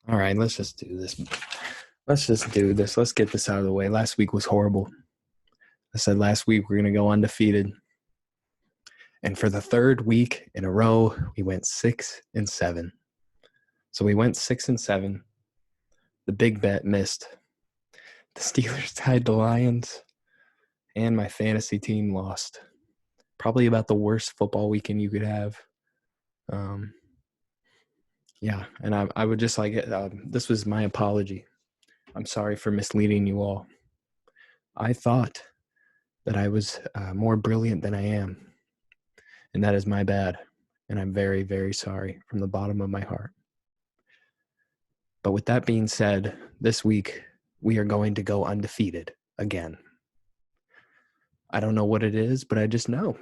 All right, let's just do this. Let's get this out of the way. Last week was horrible. I said last week we're going to go undefeated. And for the third week in a row, we went 6-7. So we went 6-7. The big bet missed. The Steelers tied the Lions, and my fantasy team lost. Probably about the worst football weekend you could have. Yeah, and I would just like it. This was my apology. I'm sorry for misleading you all. I thought that I was more brilliant than I am, and that is my bad, and I'm very, very sorry from the bottom of my heart. But with that being said, this week we are going to go undefeated again. I don't know what it is, but I just know.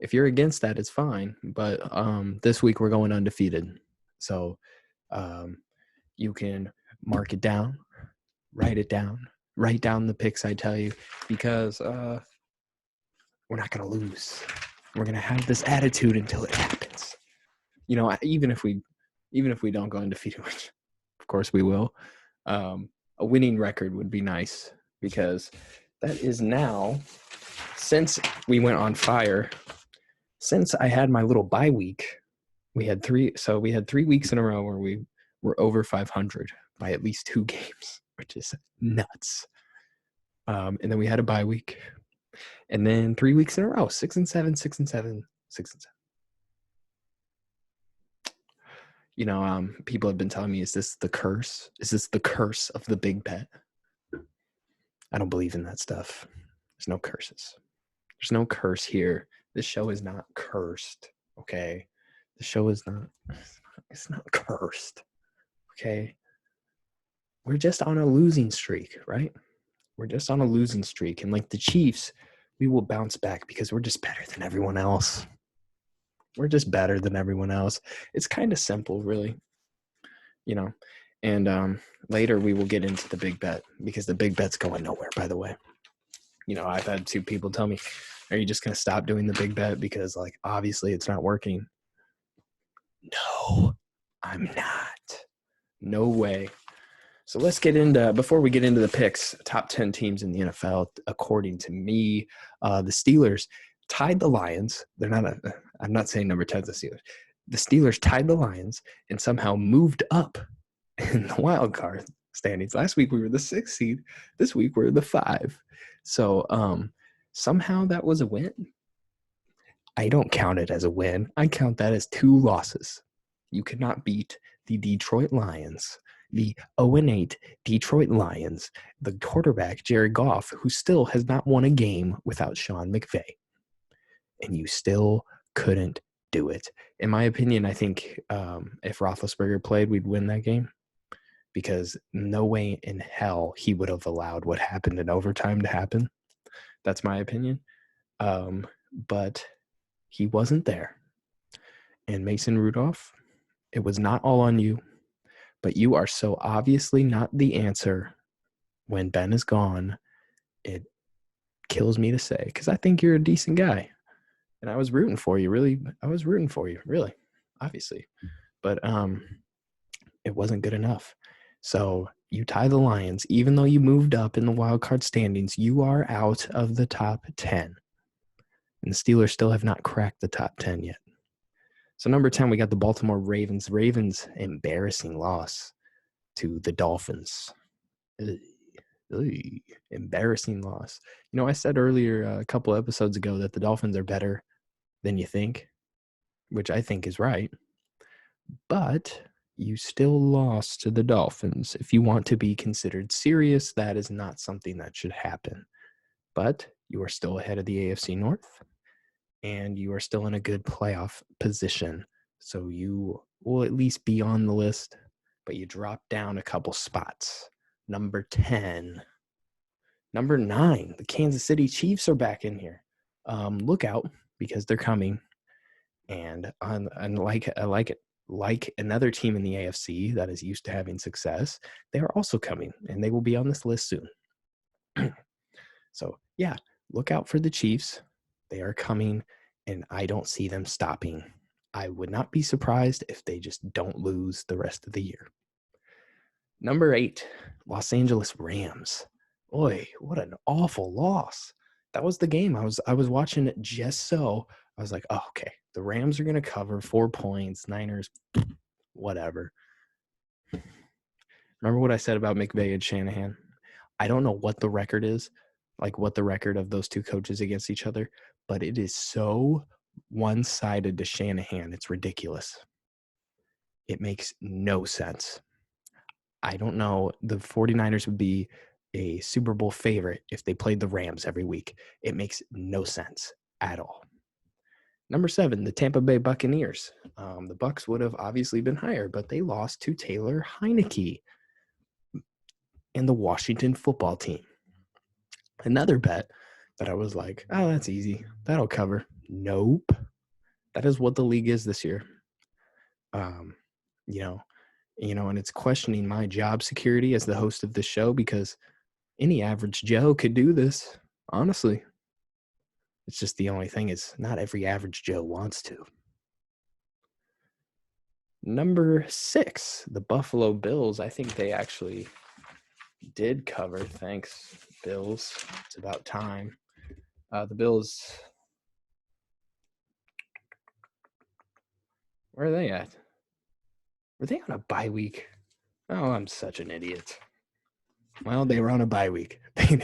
If you're against that, it's fine. But this week we're going undefeated. So you can mark it down, write down the picks I tell you, because we're not going to lose. We're going to have this attitude until it happens. You know, even if we don't go undefeated, which of course we will, a winning record would be nice, because that is now, since we went on fire, since I had my little bye week, we had 3 weeks in a row where we were over 500 by at least 2 games, which is nuts. And then we had a bye week, and then 3 weeks in a row, 6-7, 6-7, 6-7. You know, people have been telling me, is this the curse? Is this the curse of the big bet? I don't believe in that stuff. There's no curses. There's no curse here. This show is not cursed, okay? The show is not, it's not cursed, okay? We're just on a losing streak, right? We're just on a losing streak. And like the Chiefs, we will bounce back because we're just better than everyone else. We're just better than everyone else. It's kind of simple, really, you know. And later we will get into the big bet, because the big bet's going nowhere, by the way. You know, I've had 2 people tell me, are you just going to stop doing the big bet because, like, obviously it's not working? No, I'm not. No way. So let's get into, before we get into the picks, top 10 teams in the NFL, according to me, the Steelers tied the Lions. I'm not saying number 10 is the Steelers. The Steelers tied the Lions and somehow moved up in the wild card standings. Last week we were the 6th seed. This week we're the 5. So somehow that was a win. I don't count it as a win. I count that as 2 losses. You cannot beat the Detroit Lions, the 0-8 Detroit Lions, the quarterback, Jared Goff, who still has not won a game without Sean McVay. And you still couldn't do it. In my opinion, I think if Roethlisberger played, we'd win that game, because no way in hell he would have allowed what happened in overtime to happen. That's my opinion. But he wasn't there. And Mason Rudolph, it was not all on you, but you are so obviously not the answer when Ben is gone. It kills me to say, because I think you're a decent guy. And I was rooting for you, really. Obviously. But it wasn't good enough. So you tie the Lions. Even though you moved up in the wild card standings, you are out of the top 10. And the Steelers still have not cracked the top 10 yet. So number 10, we got the Baltimore Ravens. Ravens, embarrassing loss to the Dolphins. Embarrassing loss. You know, I said earlier, a couple episodes ago, that the Dolphins are better than you think, which I think is right. But you still lost to the Dolphins. If you want to be considered serious, that is not something that should happen. But you are still ahead of the AFC North, and you are still in a good playoff position. So you will at least be on the list, but you drop down a couple spots. Number 10. Number 9, the Kansas City Chiefs are back in here. Look out, because they're coming. And like another team in the AFC that is used to having success, they are also coming, and they will be on this list soon. So, yeah, look out for the Chiefs. They are coming, and I don't see them stopping I would not be surprised if they just don't lose the rest of the year. Number 8, Los Angeles Rams. Boy, what an awful loss. That was the game. I was watching it just so. I was like, oh, okay, the Rams are going to cover 4 points. Niners, whatever. Remember what I said about McVay and Shanahan? I don't know what the record is, like what the record of those two coaches against each other, but it is so one-sided to Shanahan. It's ridiculous. It makes no sense. I don't know. The 49ers would be a Super Bowl favorite if they played the Rams every week. It makes no sense at all. Number 7, the Tampa Bay Buccaneers. The Bucs would have obviously been higher, but they lost to Taylor Heineke and the Washington football team. Another bet that I was like, oh, that's easy. That'll cover. Nope. That is what the league is this year. And it's questioning my job security as the host of this show because any average Joe could do this, honestly. It's just the only thing is not every average Joe wants to. Number 6, the Buffalo Bills. I think they actually did cover. Thanks, Bills. It's about time. The Bills, where are they at? Were they on a bye week? Oh, I'm such an idiot. Well, they were on a bye week. They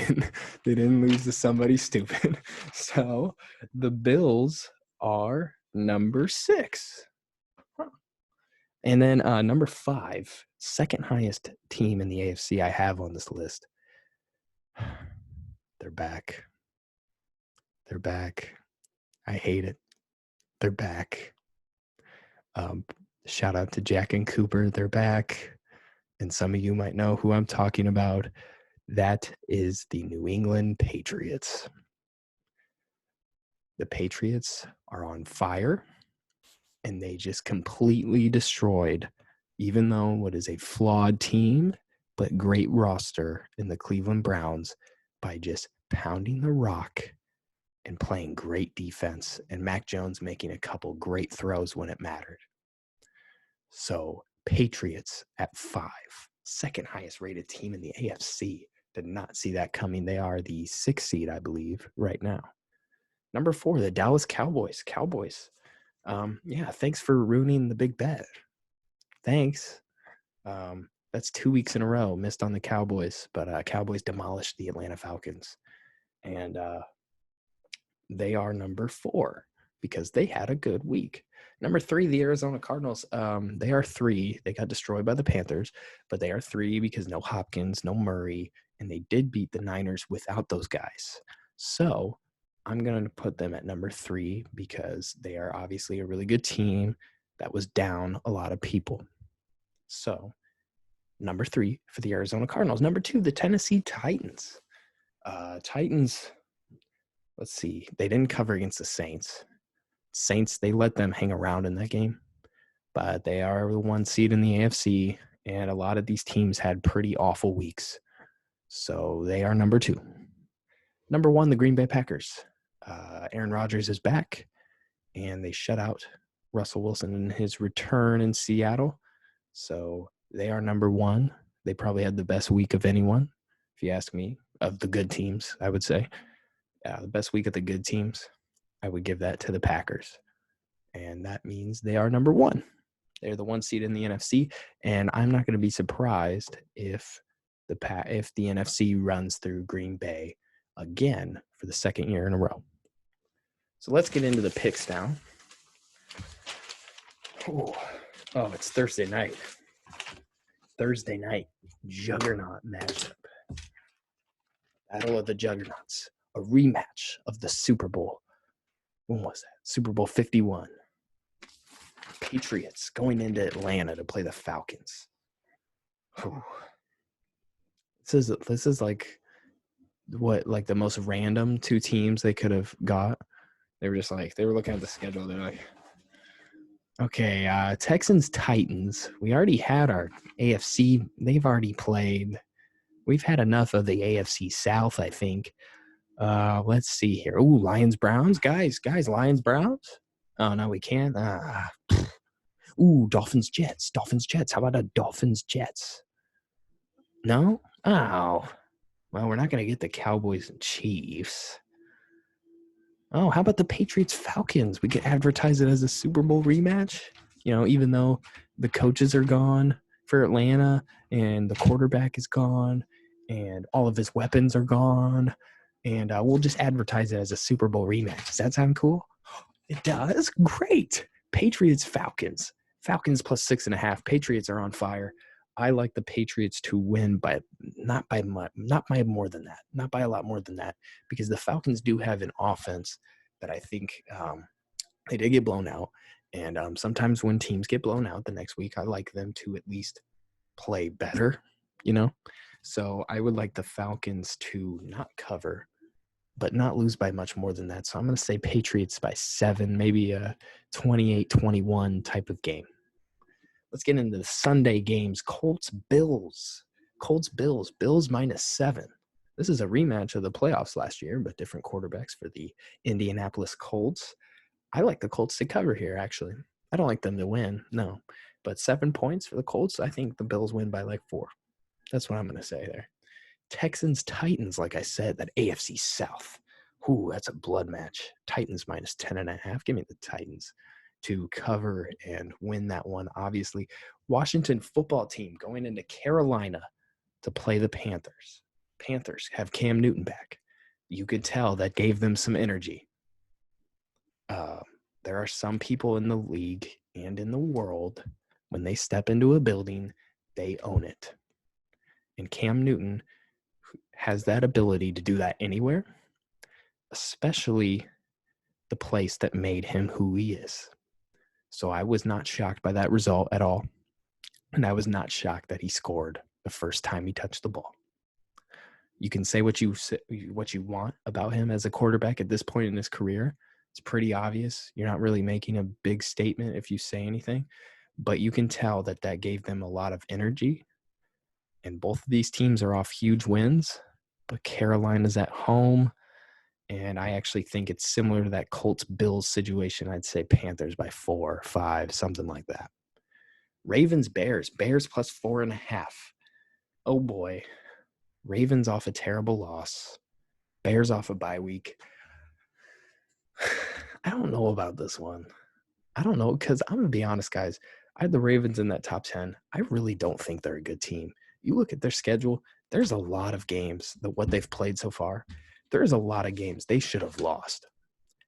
didn't lose to somebody stupid. So the Bills are number 6. And then number 5, second highest team in the AFC I have on this list. They're back. They're back. I hate it. They're back. Shout out to Jack and Cooper. They're back. And some of you might know who I'm talking about. That is the New England Patriots. The Patriots are on fire, and they just completely destroyed, even though what is a flawed team, but great roster in the Cleveland Browns by just pounding the rock and playing great defense, and Mac Jones making a couple great throws when it mattered. So Patriots at 5, second highest rated team in the AFC. Did not see that coming. They are the 6th seed, I believe, right now. Number 4, the Dallas Cowboys. Thanks for ruining the big bet. Thanks. That's 2 weeks in a row missed on the Cowboys, but Cowboys demolished the Atlanta Falcons. And they are number 4 because they had a good week. Number 3, the Arizona Cardinals. They are 3. They got destroyed by the Panthers, but they are 3 because no Hopkins, no Murray, and they did beat the Niners without those guys. So I'm going to put them at number 3 because they are obviously a really good team that was down a lot of people. So number 3 for the Arizona Cardinals. Number 2, the Tennessee Titans. Titans, let's see. They didn't cover against the Saints. Saints, they let them hang around in that game. But they are the 1 seed in the AFC, and a lot of these teams had pretty awful weeks. So they are number 2. Number 1, the Green Bay Packers. Aaron Rodgers is back, and they shut out Russell Wilson in his return in Seattle. So they are number 1. They probably had the best week of anyone, if you ask me, of the good teams, I would say. The best week of the good teams, I would give that to the Packers. And that means they are number 1. They're the 1 seed in the NFC, and I'm not going to be surprised if the NFC runs through Green Bay again for the 2nd year in a row. So let's get into the picks now. Oh, it's Thursday night. Thursday night juggernaut matchup. Battle of the Juggernauts. A rematch of the Super Bowl. When was that? Super Bowl 51. Patriots going into Atlanta to play the Falcons. Whew. This is like the most random 2 teams they could have got. They were looking at the schedule. They're like, okay, Texans Titans. We already had our AFC. They've already played. We've had enough of the AFC South, I think. Let's see here. Ooh, Lions Browns, guys, Lions Browns. Oh, no, we can't? Ooh, Dolphins-Jets. Dolphins-Jets. How about a Dolphins-Jets? No? Oh. Well, we're not going to get the Cowboys and Chiefs. Oh, how about the Patriots Falcons? We could advertise it as a Super Bowl rematch. Even though the coaches are gone for Atlanta and the quarterback is gone and all of his weapons are gone, and we'll just advertise it as a Super Bowl rematch. Does that sound cool? It does. Great. Patriots Falcons. Falcons plus 6.5. Patriots are on fire. I like the Patriots to win by not by much, not by more than that, not by a lot more than that, because the Falcons do have an offense that I think they did get blown out. And sometimes when teams get blown out the next week, I like them to at least play better, So I would like the Falcons to not cover, but not lose by much more than that. So I'm going to say Patriots by 7, maybe a 28-21 type of game. Let's get into the Sunday games. Colts-Bills. Colts-Bills. Bills minus 7. This is a rematch of the playoffs last year, but different quarterbacks for the Indianapolis Colts. I like the Colts to cover here, actually. I don't like them to win, no. But 7 points for the Colts, I think the Bills win by like 4. That's what I'm going to say there. Texans Titans, like I said, that AFC South. Ooh, that's a blood match. Titans minus 10.5. Give me the Titans to cover and win that one. Obviously, Washington football team going into Carolina to play the Panthers. Panthers have Cam Newton back. You could tell that gave them some energy. There are some people in the league and in the world, when they step into a building, they own it. And Cam Newton has that ability to do that anywhere, especially the place that made him who he is. So I was not shocked by that result at all. And I was not shocked that he scored the first time he touched the ball. You can say what you want about him as a quarterback at this point in his career. It's pretty obvious. You're not really making a big statement if you say anything, but you can tell that gave them a lot of energy. And both of these teams are off huge wins, but Carolina's at home. And I actually think it's similar to that Colts-Bills situation. I'd say Panthers by 4, 5, something like that. Ravens-Bears. Bears plus 4.5. Oh, boy. Ravens off a terrible loss. Bears off a bye week. I don't know about this one. I don't know, because I'm going to be honest, guys. I had the Ravens in that top 10. I really don't think they're a good team. You look at their schedule, there's a lot of games, what they've played so far. There's a lot of games they should have lost.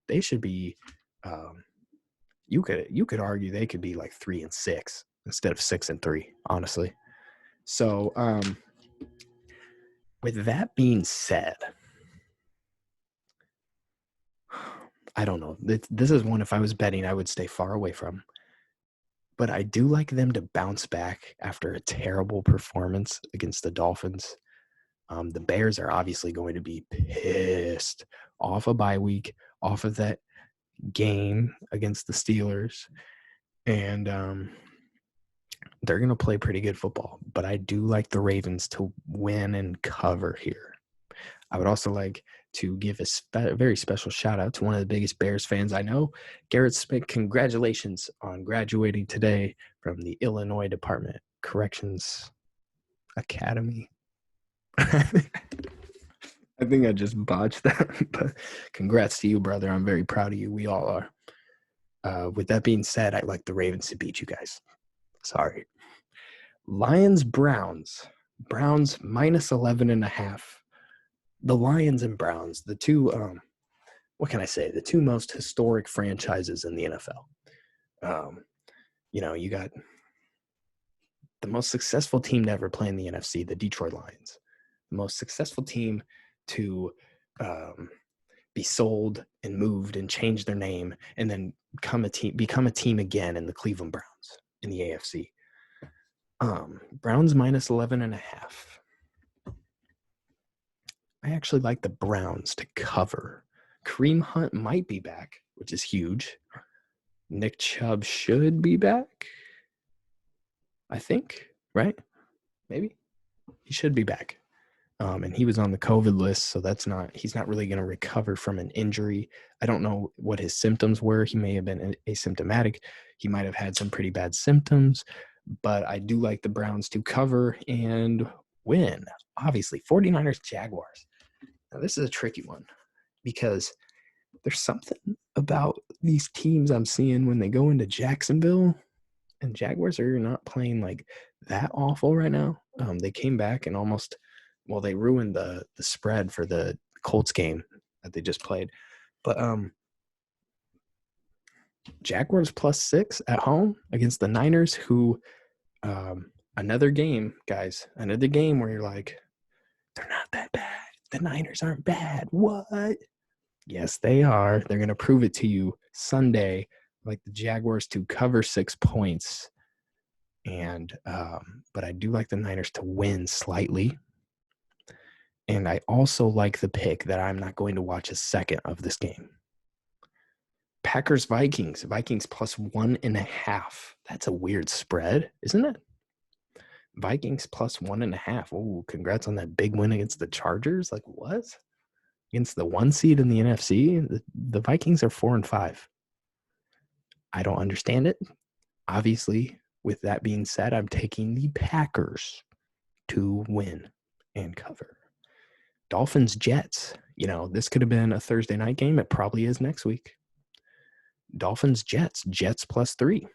They should be you could argue they could be like 3-6 instead of 6-3, honestly. So with that being said, I don't know. This is one, if I was betting, I would stay far away from. But I do like them to bounce back after a terrible performance against the Dolphins. The Bears are obviously going to be pissed off a bye week, off of that game against the Steelers. And they're going to play pretty good football. But I do like the Ravens to win and cover here. I would also like to give a very special shout out to one of the biggest Bears fans I know, Garrett Smith. Congratulations on graduating today from the Illinois Department Corrections Academy. I think I just botched that, but congrats to you, brother. I'm very proud of you. We all are. With that being said, I'd like the Ravens to beat you guys. Sorry. Lions-Browns. Browns minus 11.5. The Lions and Browns, the two, what can I say? The two most historic franchises in the NFL. You got the most successful team to ever play in the NFC, the Detroit Lions. The most successful team to be sold and moved and change their name and then become a team again in the Cleveland Browns in the AFC. Browns minus 11.5. I actually like the Browns to cover. Kareem Hunt might be back, which is huge. Nick Chubb should be back, I think, right? Maybe. He should be back. And he was on the COVID list, so he's not really going to recover from an injury. I don't know what his symptoms were. He may have been asymptomatic. He might have had some pretty bad symptoms, but I do like the Browns to cover and win. Obviously, 49ers Jaguars. Now, this is a tricky one because there's something about these teams I'm seeing when they go into Jacksonville, and Jaguars are not playing like that awful right now. They came back and they ruined the spread for the Colts game that they just played. But Jaguars +6 at home against the Niners, who another game, guys, another game where you're like, they're not that bad. The Niners aren't bad. What? Yes, they are. They're going to prove it to you Sunday, like the Jaguars to cover 6 points. And but I do like the Niners to win slightly. And I also like the pick that I'm not going to watch a second of this game. Packers Vikings +1.5. That's a weird spread, isn't it? Vikings +1.5. Oh, congrats on that big win against the Chargers. Like what? Against the 1 seed in the NFC? The Vikings are 4-5. I don't understand it. Obviously, with that being said, I'm taking the Packers to win and cover. Dolphins Jets. This could have been a Thursday night game. It probably is next week. Dolphins Jets +3.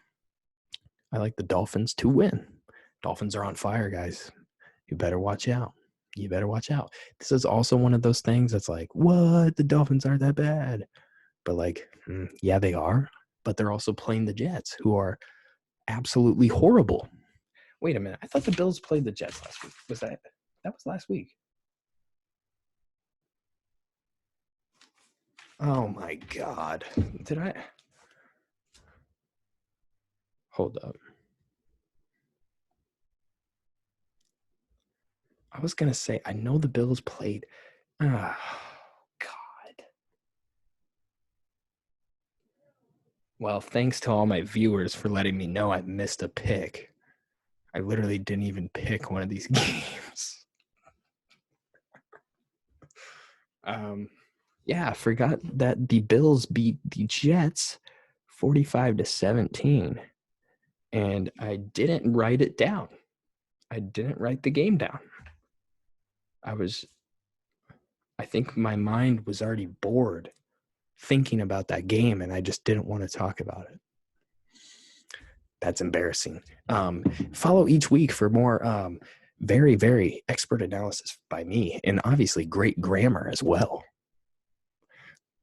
I like the Dolphins to win. Dolphins are on fire, guys. You better watch out. This is also one of those things that's like, what? The Dolphins aren't that bad. But yeah, they are. But they're also playing the Jets, who are absolutely horrible. Wait a minute. I thought the Bills played the Jets last week. That was last week? Oh my God. Did I? Hold up. I was going to say, I know the Bills played. Oh, God. Well, thanks to all my viewers for letting me know I missed a pick. I literally didn't even pick one of these games. Yeah, I forgot that the Bills beat the Jets 45-17. And I didn't write it down. I didn't write the game down. I think my mind was already bored thinking about that game, and I just didn't want to talk about it. That's embarrassing. Follow each week for more very, very expert analysis by me, and obviously great grammar as well.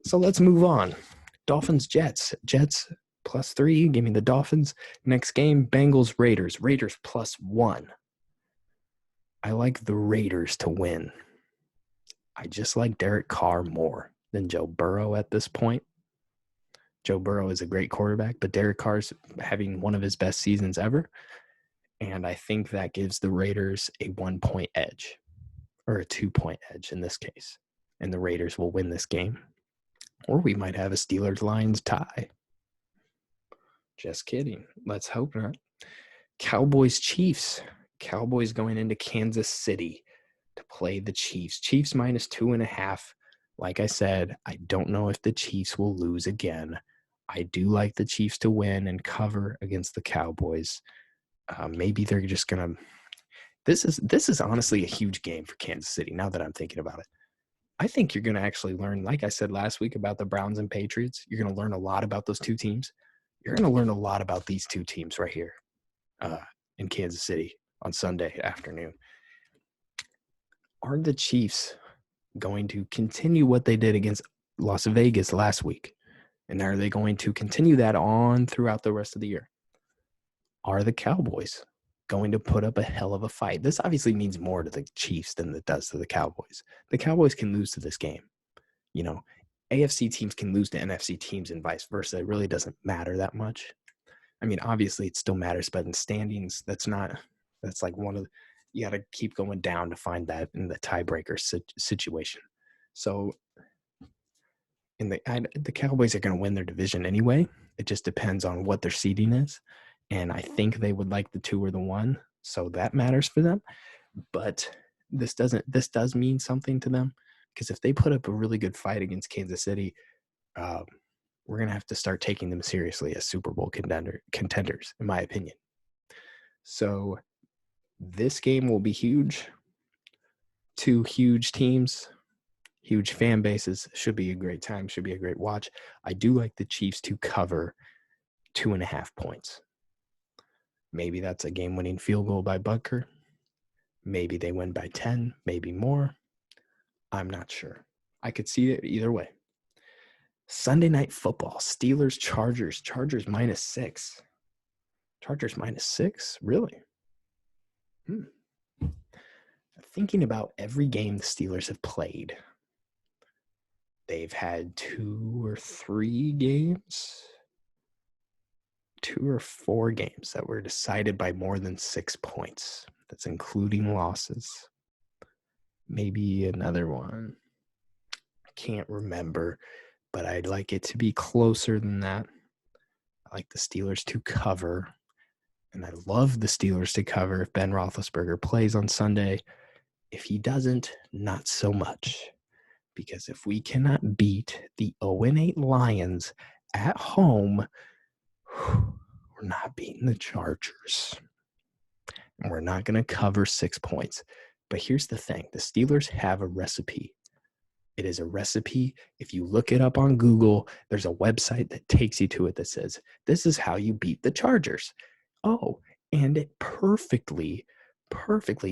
So let's move on. Dolphins Jets. Jets +3. Give me the Dolphins. Next game, Bengals Raiders. Raiders +1. I like the Raiders to win. I just like Derek Carr more than Joe Burrow at this point. Joe Burrow is a great quarterback, but Derek Carr's having one of his best seasons ever. And I think that gives the Raiders a 1-point edge, or a 2-point edge in this case. And the Raiders will win this game. Or we might have a Steelers-Lions tie. Just kidding. Let's hope not. Cowboys Chiefs. Cowboys going into Kansas City to play the Chiefs. Chiefs -2.5. Like I said, I don't know if the Chiefs will lose again. I do like the Chiefs to win and cover against the Cowboys. Maybe they're just going to – this is honestly a huge game for Kansas City now that I'm thinking about it. I think you're going to actually learn, like I said last week about the Browns and Patriots, you're going to learn a lot about those two teams. You're going to learn a lot about these two teams right here in Kansas City on Sunday afternoon. Are the Chiefs going to continue what they did against Las Vegas last week? And are they going to continue that on throughout the rest of the year? Are the Cowboys going to put up a hell of a fight? This obviously means more to the Chiefs than it does to the Cowboys. The Cowboys can lose to this game. AFC teams can lose to NFC teams and vice versa. It really doesn't matter that much. I mean, obviously it still matters, but in standings, that's like one of the, you got to keep going down to find that in the tiebreaker situation. So the Cowboys are going to win their division anyway. It just depends on what their seeding is. And I think they would like the 2 or the 1. So that matters for them. But this does mean something to them, because if they put up a really good fight against Kansas City, we're going to have to start taking them seriously as Super Bowl contenders, in my opinion. So this game will be huge. Two huge teams, huge fan bases. Should be a great time. Should be a great watch. I do like the Chiefs to cover 2.5 points. Maybe that's a game-winning field goal by Butker. Maybe they win by 10, maybe more. I'm not sure. I could see it either way. Sunday Night Football, Steelers, Chargers. Chargers -6. Chargers -6? Really? Thinking about every game the Steelers have played, they've had 2 or 3 games, 2 or 4 games that were decided by more than 6 points. That's including losses. Maybe another one. I can't remember, but I'd like it to be closer than that. I like the Steelers to cover, and I love the Steelers to cover if Ben Roethlisberger plays on Sunday. If he doesn't, not so much. Because if we cannot beat the 0-8 Lions at home, we're not beating the Chargers. And we're not going to cover 6 points. But here's the thing. The Steelers have a recipe. It is a recipe. If you look it up on Google, there's a website that takes you to it that says, this is how you beat the Chargers. Oh, and it perfectly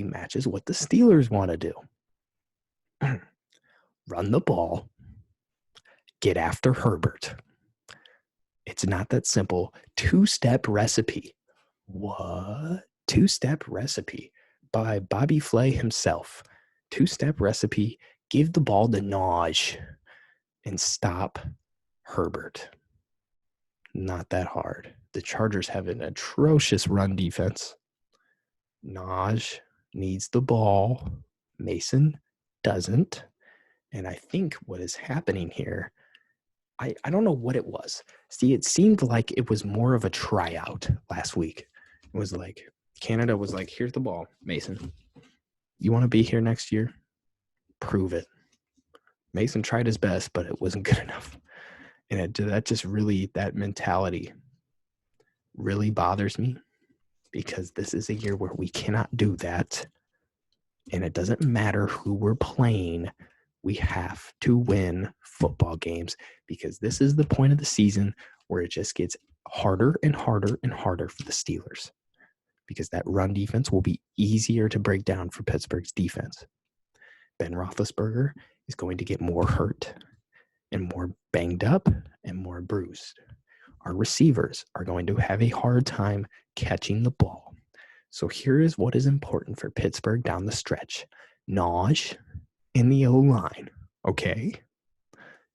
matches what the Steelers want to do. Run the ball. Get after Herbert. It's not that simple. 2-step recipe. What? 2-step recipe by Bobby Flay himself. 2-step recipe. Give the ball to Naj and stop Herbert. Not that hard. The Chargers have an atrocious run defense. Naj needs the ball. Mason doesn't. And I think what is happening here, I don't know what it was. See, it seemed like it was more of a tryout last week. It was like Canada was like, here's the ball, Mason. You want to be here next year? Prove it. Mason tried his best, but it wasn't good enough. And that mentality really bothers me, because this is a year where we cannot do that. And it doesn't matter who we're playing. We have to win football games, because this is the point of the season where it just gets harder and harder and harder for the Steelers, because that run defense will be easier to break down for Pittsburgh's defense. Ben Roethlisberger is going to get more hurt and more banged up and more bruised. Our receivers are going to have a hard time catching the ball. So here is what is important for Pittsburgh down the stretch. Naj in the O-line, okay?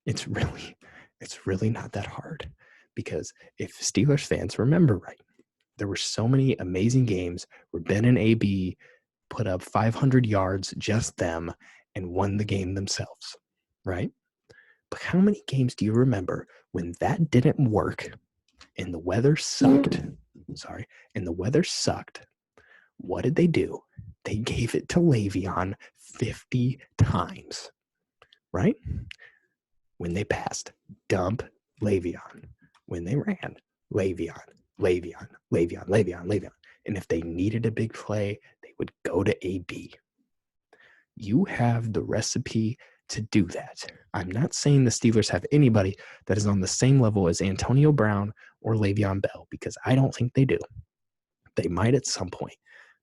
It's really not that hard, because if Steelers fans remember right, there were so many amazing games where Ben and AB put up 500 yards, just them, and won the game themselves, right? But how many games do you remember when that didn't work and the weather sucked? What did they do? They gave it to Le'Veon 50 times, right? When they passed, dump Le'Veon. When they ran, Le'Veon. And if they needed a big play, they would go to AB. You have the recipe to do that. I'm not saying the Steelers have anybody that is on the same level as Antonio Brown or Le'Veon Bell, because I don't think they do. They might at some point.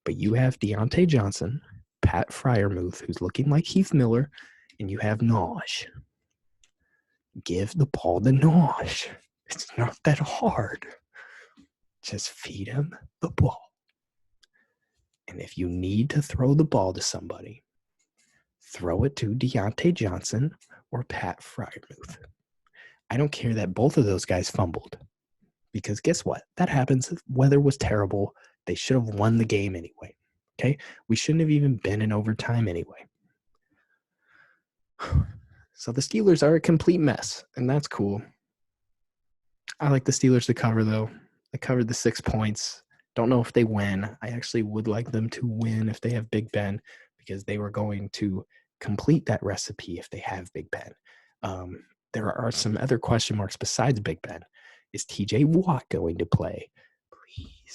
But you have Deontay Johnson, Pat Freiermuth, who's looking like Heath Miller, and you have Naj. Give the ball to Naj. It's not that hard. Just feed him the ball. And if you need to throw the ball to somebody, throw it to Deontay Johnson or Pat Freiermuth. I don't care that both of those guys fumbled, because guess what? That happens. Weather was terrible. They should have won the game anyway. Okay? We shouldn't have even been in overtime anyway. So the Steelers are a complete mess, and that's cool. I like the Steelers to cover, though. They covered the 6 points. Don't know if they win. I actually would like them to win if they have Big Ben, because they were going to complete that recipe if they have Big Ben. There are some other question marks besides Big Ben. Is TJ Watt going to play?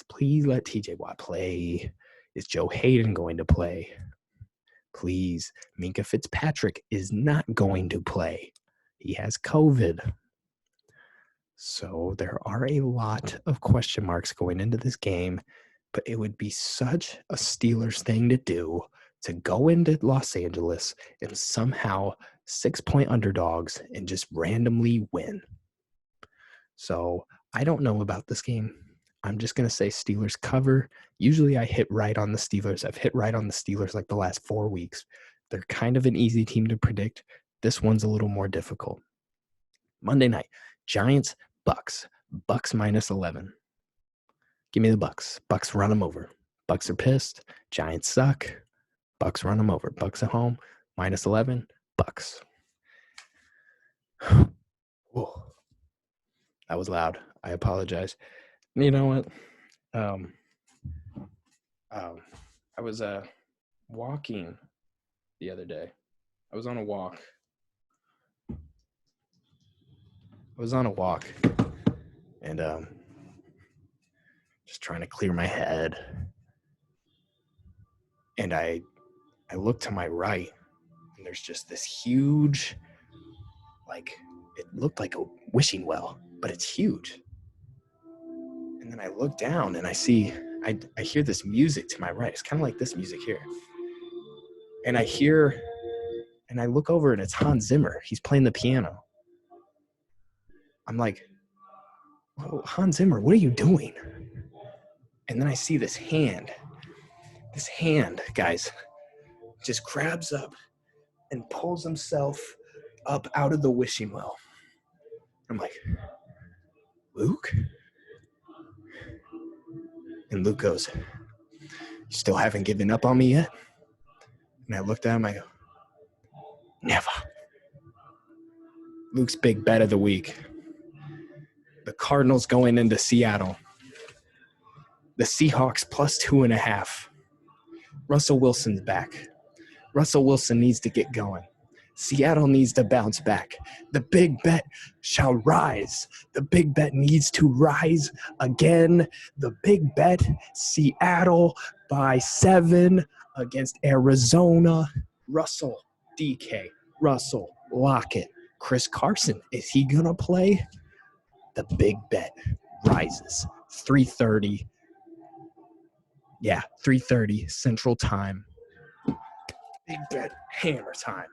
Please let TJ Watt play. Is Joe Hayden going to play? Please. Minkah Fitzpatrick is not going to play. He has COVID. So there are a lot of question marks going into this game, but it would be such a Steelers thing to do to go into Los Angeles and somehow 6-point underdogs and just randomly win. So I don't know about this game. I'm just going to say Steelers cover. Usually I hit right on the Steelers. I've hit right on the Steelers like the last 4 weeks. They're kind of an easy team to predict. This one's a little more difficult. Monday night, Giants, Bucks. Bucks minus 11. Give me the Bucks. Bucks run them over. Bucks are pissed. Giants suck. Bucks run them over. Bucks at home, minus 11. Bucks. Whoa. That was loud. I apologize. You know what? I was walking the other day. I was on a walk. And just trying to clear my head. And I look to my right, and there's just this huge, it looked like a wishing well, but it's huge. And then I look down and I hear this music to my right. It's kind of like this music here. And I look over and it's Hans Zimmer. He's playing the piano. I'm like, oh, Hans Zimmer, what are you doing? And then I see this hand, guys, just grabs up and pulls himself up out of the wishing well. I'm like, Luke? And Luke goes, you still haven't given up on me yet? And I looked at him, I go, never. Luke's big bet of the week. The Cardinals going into Seattle. The Seahawks plus 2.5. Russell Wilson's back. Russell Wilson needs to get going. Seattle needs to bounce back. The big bet shall rise. The big bet needs to rise again. The big bet, Seattle by 7 against Arizona. Russell, DK, Russell, Lockett, Chris Carson. Is he going to play? The big bet rises. 3:30. Yeah, 3:30 Central Time. Big bet hammer time.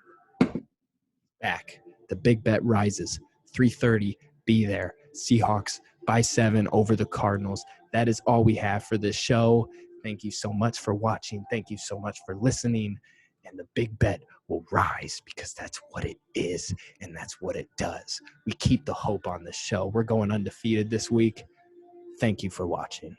Back. The big bet rises. 3:30. Be there. Seahawks by 7 over the Cardinals. That is all we have for this show. Thank you so much for watching. Thank you so much for listening. And the big bet will rise because that's what it is and that's what it does. We keep the hope on this show. We're going undefeated this week. Thank you for watching.